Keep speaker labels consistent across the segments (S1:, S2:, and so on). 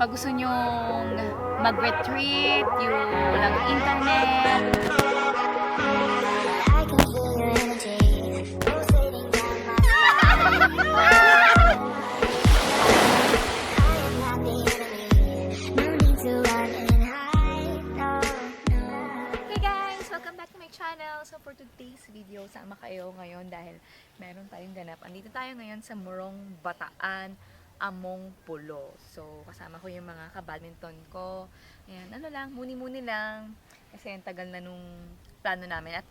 S1: Pag gusto nyong mag-retreat, yung walang internet.
S2: I can feel your energy pulsating down my spine. I am not the enemy. No need to run and hide. No, no.
S1: Hey guys! Welcome back to my channel. So for today's video, sama kayo ngayon dahil meron tayong ganap. Andito tayo ngayon sa Morong Bataan, Among Pulo. So kasama ko yung mga ka-badminton ko. Ayan, ano lang, muni-muni lang. Kasi ang tagal na nung plano namin. At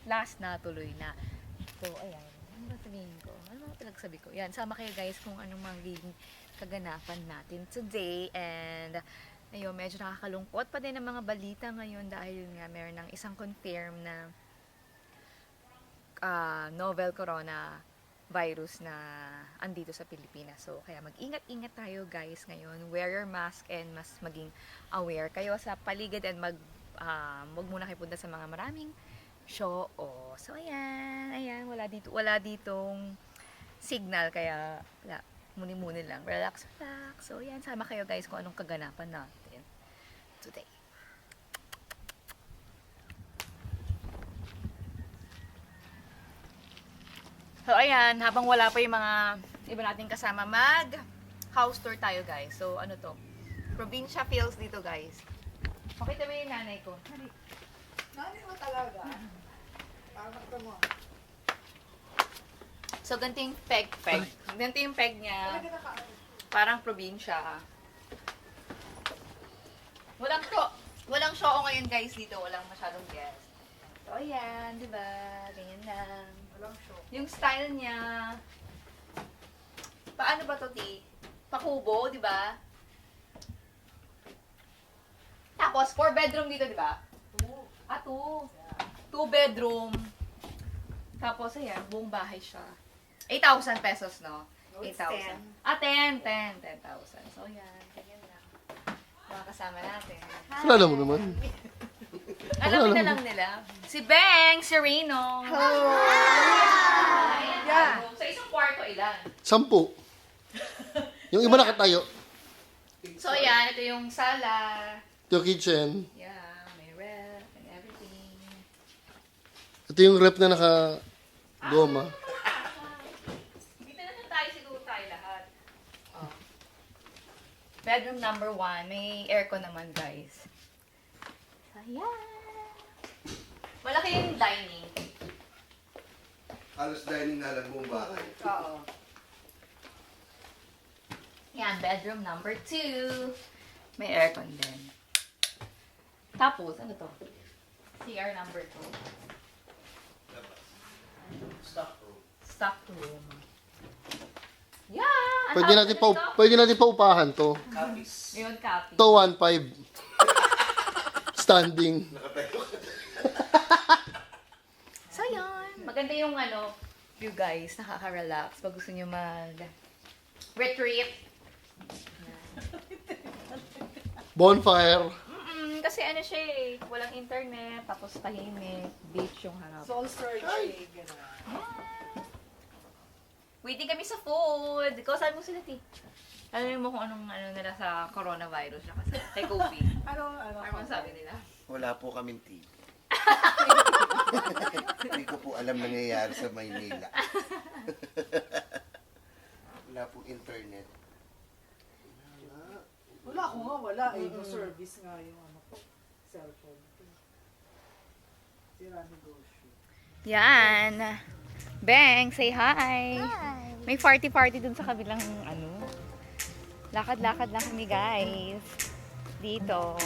S1: last na tuloy na. So ayan, ano ba sabihin ko? Ano ba pinagsabi ko? Yan, sama kayo guys kung anong magiging kaganapan natin today. And ayun, medyo nakakalungkot pa din ang mga balita ngayon dahil nga meron ng isang confirm na novel corona virus na andito sa Pilipinas. So, kaya mag-ingat-ingat tayo guys ngayon. Wear your mask and mas maging aware kayo sa paligid and wag muna kayo punta sa mga maraming show. So, ayan, wala ditong signal kaya wala, muni-muni lang. Relax. So, ayan, sama kayo guys kung anong kaganapan natin today. So, ayan, habang wala pa yung mga iba nating kasama, house tour tayo, guys. So, ano to? Probinsya feels dito, guys. Pakita mo yung nanay ko.
S3: Nanay mo talaga. Pakita mo.
S1: So, ganito yung peg. Ganito yung peg niya.
S3: Talaga
S1: Parang probinsya. Walang show ngayon, guys, dito. Walang masyadong guest. So, ayan, di ba? Ganyan lang.
S3: walang show.
S1: Yung style niya, paano ba to, Ti? Pakubo, di ba? Tapos, 4 bedroom dito, di ba? 2 bedroom. Tapos, ayan, buong bahay siya. 8,000 pesos, no?
S3: No, it's
S1: 8,000. 10,000. So, ayan, ganyan lang. Mga kasama natin.
S4: Kilala mo naman.
S1: Alamin na lang nila. Si Beng, si Reno.
S3: Hello!
S1: Ayan,
S3: Yeah.
S1: Sa isang kwarto, ilan?
S4: 10. Yung iba nakatayo.
S1: So, ayan, ito yung sala.
S4: Ito yung kitchen.
S1: Yeah, may ref and everything.
S4: Ito yung rep na naka-goma.
S1: Dito na lang tayo, siguro tayo lahat. Oh. Bedroom number 1. May aircon naman, guys. So, ayan. Malaki yung dining.
S5: Halos dining na lang buong bahay.
S3: Oo.
S1: Yan, bedroom number 2. May aircon din. Tapos, ano to? CR number 2. Stock room. Yeah! Ang tawag nito?
S4: Pwede natin paupahan to.
S1: Yun, copy.
S4: Ito 1.5. Standing.
S1: So, yun. Maganda yung you guys, nakaka-relax pag gusto nyo mag-retreat.
S4: Bonfire.
S1: Kasi ano siya eh, walang internet, tapos tahimik, beach yung harap.
S3: Soul searching. Gano'n.
S1: Waiting kami sa food. Ikaw, saan mo sila, Ti? Alam mo kung anong nila sa coronavirus na kasi. Kay COVID.
S3: Ano?
S1: Ano sabi nila?
S5: Wala po kaming TV. Hindi ko po alam nangyayari sa Maynila. Wala po internet.
S3: Wala ako nga, wala eh. No service nga yung cellphone. Sira negosyo.
S1: Yan. Beng, say hi. May party dun sa kabilang Lakad-lakad lang kami, guys. Dito.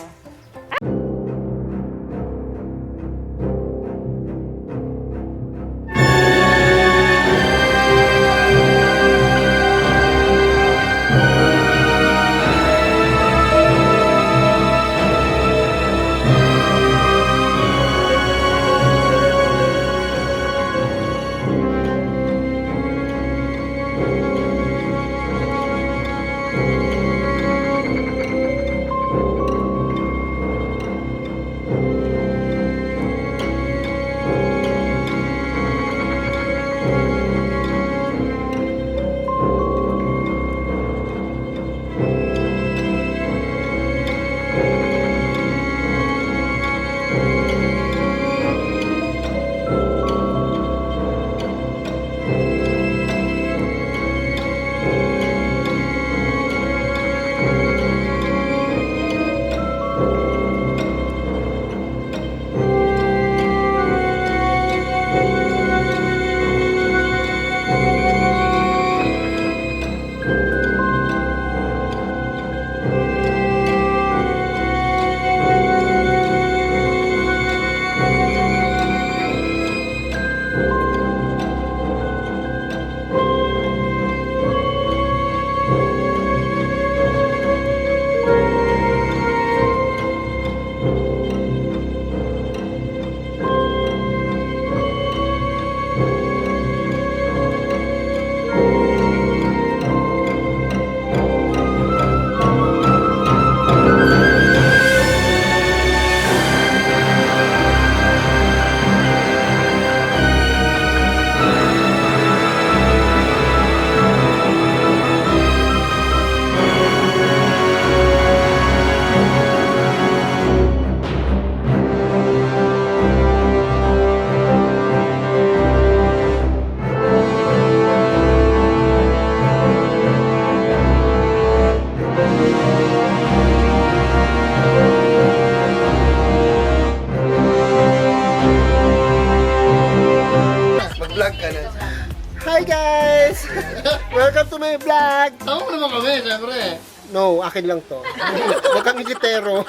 S4: kami, siyempre.
S6: No, akin lang to. Huwag kang ingitero.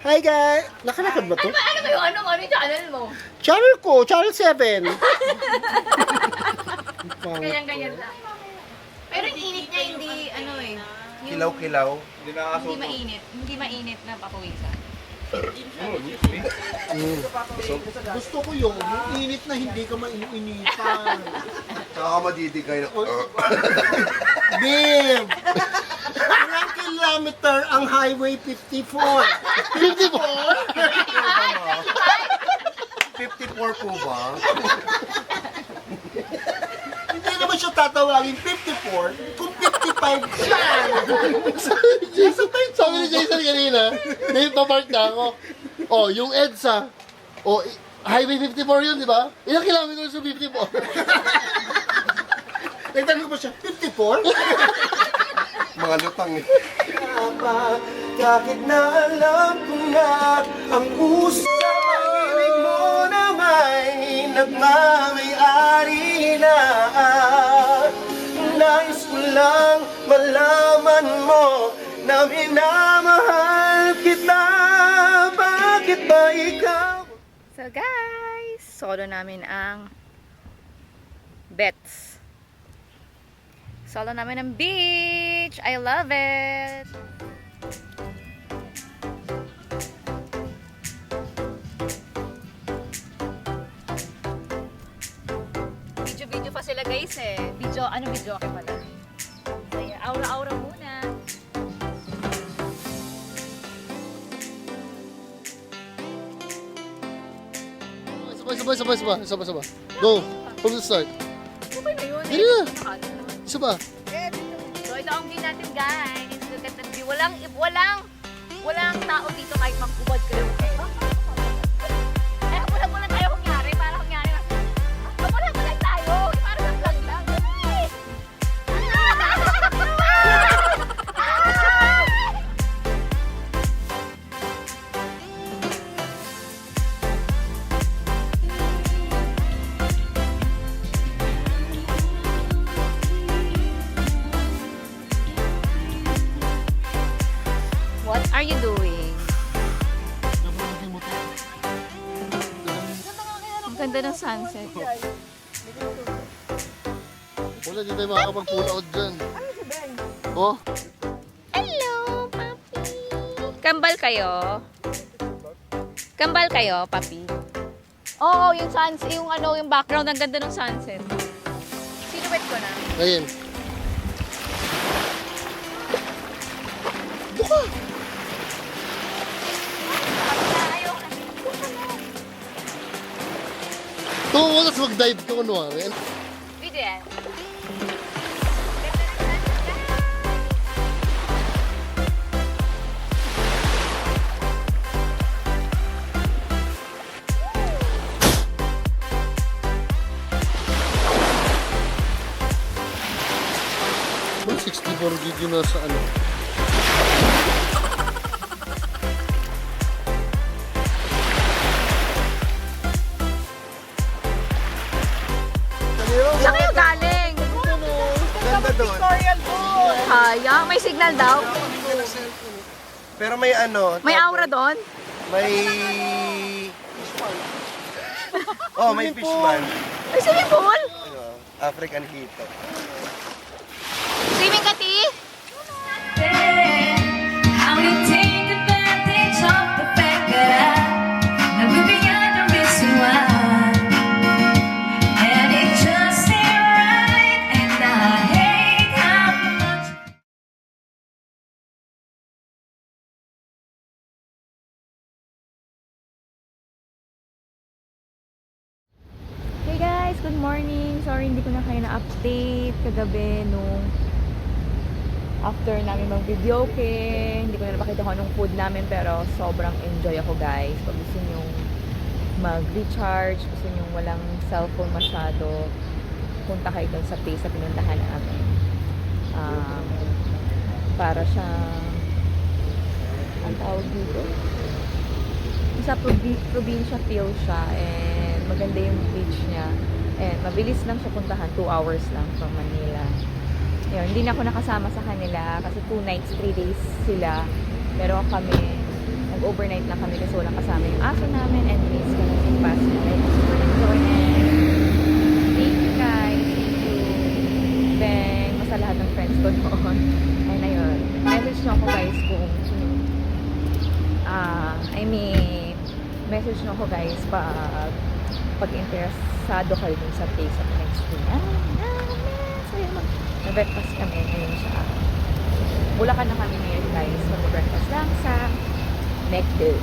S6: Hi guys! Nakalakad ba to?
S1: Ano ba yung ano yung channel mo?
S6: Channel ko, Channel 7.
S1: Ganyan-ganyan lang. Pero yung init niya hindi, ano eh. Yung
S5: Kilaw-kilaw.
S1: Hindi mainit na papawisan.
S6: Gusto ko yung init na hindi ka mainiinitan.
S5: Saka ka madidigay na.
S6: Babe! Ilang kilometer ang Highway 54?
S5: 54 po ba?
S6: Hindi naman siya tatawagin 54 kung 55 siya.
S4: Sabi ni Jason kanina, may papark na ako. Oh, yung EDSA. Oh, Highway 54 yun, di ba? Ilang kilometer sa 54?
S6: Nagtanong ko siya, 54?
S5: Mga lutang eh.
S6: Kahit na alam ko na ang puso sa pag-ibig mo na may nagmamayari na. Nais ko lang malaman mo na minamahal kita. Bakit ba ikaw?
S1: So guys, solo namin ang bets. Solo namin ang beach. I love it. Video pa sila guys eh. Video okay pala. So, yeah, aura-aura muna.
S4: Sabay. Go. From the start.
S1: Okay na yun.
S4: Dili na.
S1: Nakalo naman.
S4: Isa ba?
S1: So ito ang view natin guys. Look at the view. Walang tao dito kahit magkubad ka lang. Eh, bulag-bulag tayo kunyari. Para kunyari. Bulag-bulag tayo. Para sa vlog lang. Ay! What are you doing? Ang ganda ng sunset.
S4: Wala, di tayo makakapag-pull out dyan. Oh,
S1: Hello, papi. Kambal kayo? Kambal kayo, papi? Oo, yung sunset, yung background, ang ganda ng sunset. Silhouette ko na.
S4: ayun. Kung walas mag-dive ka kunwari.
S1: Video yan.
S4: Ano, 64 gig yun nasa ano.
S1: Saan kayo galing?
S5: Ganda doon.
S1: Kaya, may signal daw.
S5: Pero may ano.
S1: May aura doon.
S5: May... Oh, may fishman.
S1: May swimming pool.
S5: Ano, African hito.
S1: Swimming ka, Ti?
S7: How you take advantage of the fact that I'm moving on the reason why, and it just ain't right, and I hate how much.
S1: Hey guys, good morning. Sorry hindi ko na kayo na-update kagabi nung after namin mag-video hindi ko na napakita ko anong food namin pero sobrang enjoy ako guys. Pag gusto nyong mag-recharge, gusto nyong walang cellphone masyado, punta kayo dun sa place na pinuntahan namin. Para siyang ang tawag dito? Sa probinsya feel siya and maganda yung beach niya and mabilis lang siya puntahan, 2 hours lang from Manila. Yun, hindi na ako nakasama sa kanila kasi 2 nights, 3 days sila. Pero kami, nag-overnight lang kami kasi walang kasama yung aso namin and miss ka na yung past na like, super enjoy and thank you guys, thank you. Then, sa lahat ng friends ko noon. And ayun, message nyo ako guys kung message nyo ako guys pag interesado kayo dun sa Taste of Next Week. So yun, nag-breakfast kami ngayon sa Bulacan na kami ngayon guys. Mag-breakfast lang sa McDo.